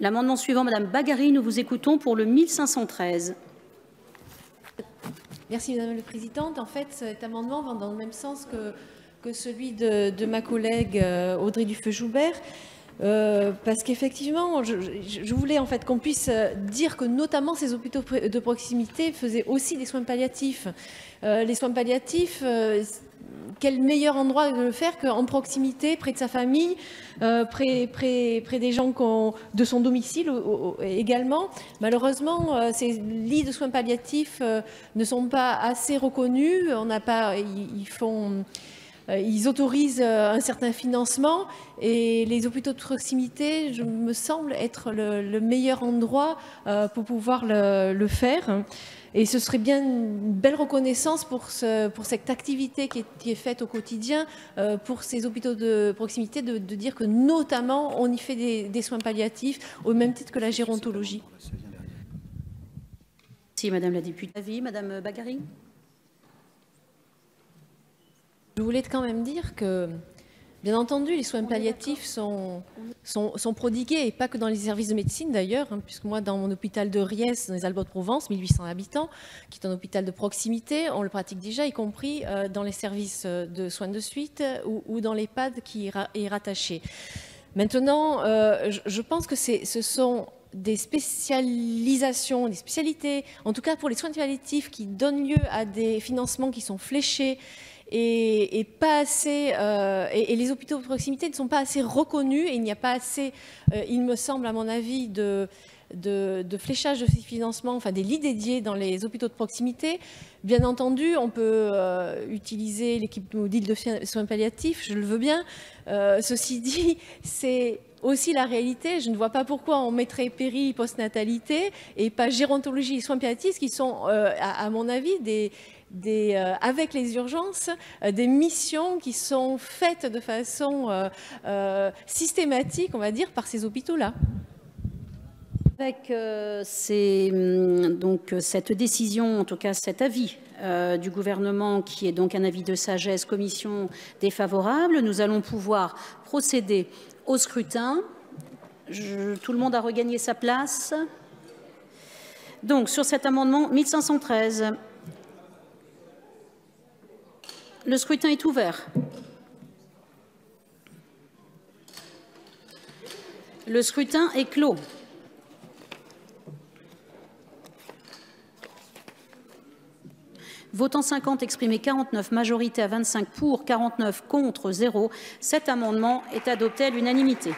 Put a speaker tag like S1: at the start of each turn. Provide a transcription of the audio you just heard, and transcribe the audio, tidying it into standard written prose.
S1: L'amendement suivant, Madame Bagary, nous vous écoutons pour le 1513.
S2: Merci Madame la Présidente. En fait, cet amendement va dans le même sens que celui de ma collègue Audrey Dufeu-Joubert. Parce qu'effectivement, je voulais en fait qu'on puisse dire que notamment ces hôpitaux de proximité faisaient aussi des soins palliatifs. Les soins palliatifs, quel meilleur endroit de le faire qu'en proximité, près de sa famille, près des gens de son domicile également. Malheureusement, ces lits de soins palliatifs ne sont pas assez reconnus. Ils autorisent un certain financement et les hôpitaux de proximité, me semble être le meilleur endroit pour pouvoir le faire. Et ce serait bien une belle reconnaissance pour cette activité qui est faite au quotidien pour ces hôpitaux de proximité, de dire que notamment on y fait des soins palliatifs au même titre que la gérontologie.
S1: Merci Madame la députée. Avis, Madame Bagary.
S2: Je voulais quand même dire que, bien entendu, les soins palliatifs sont prodigués, et pas que dans les services de médecine d'ailleurs, puisque moi, dans mon hôpital de Riez, dans les Alpes de Provence, 1800 habitants, qui est un hôpital de proximité, on le pratique déjà, y compris dans les services de soins de suite ou dans l'EHPAD qui est rattaché. Maintenant, je pense que ce sont des spécialisations, des spécialités, en tout cas pour les soins palliatifs, qui donnent lieu à des financements qui sont fléchés et pas assez, et les hôpitaux de proximité ne sont pas assez reconnus et il n'y a pas assez, il me semble à mon avis, de fléchage de ces financements, enfin des lits dédiés dans les hôpitaux de proximité. Bien entendu, on peut utiliser l'équipe mobile de soins palliatifs, je le veux bien. Ceci dit, c'est aussi la réalité. Je ne vois pas pourquoi on mettrait péri postnatalité et pas gérontologie et soins palliatifs, qui sont, à mon avis, avec les urgences, des missions qui sont faites de façon systématique, on va dire, par ces hôpitaux-là.
S1: Avec cette décision, en tout cas cet avis du gouvernement, qui est donc un avis de sagesse, commission défavorable, nous allons pouvoir procéder au scrutin. Tout le monde a regagné sa place. Donc, sur cet amendement 1513, le scrutin est ouvert. Le scrutin est clos. Votant 50, exprimé 49, majorité à 25 pour, 49 contre, 0. Cet amendement est adopté à l'unanimité.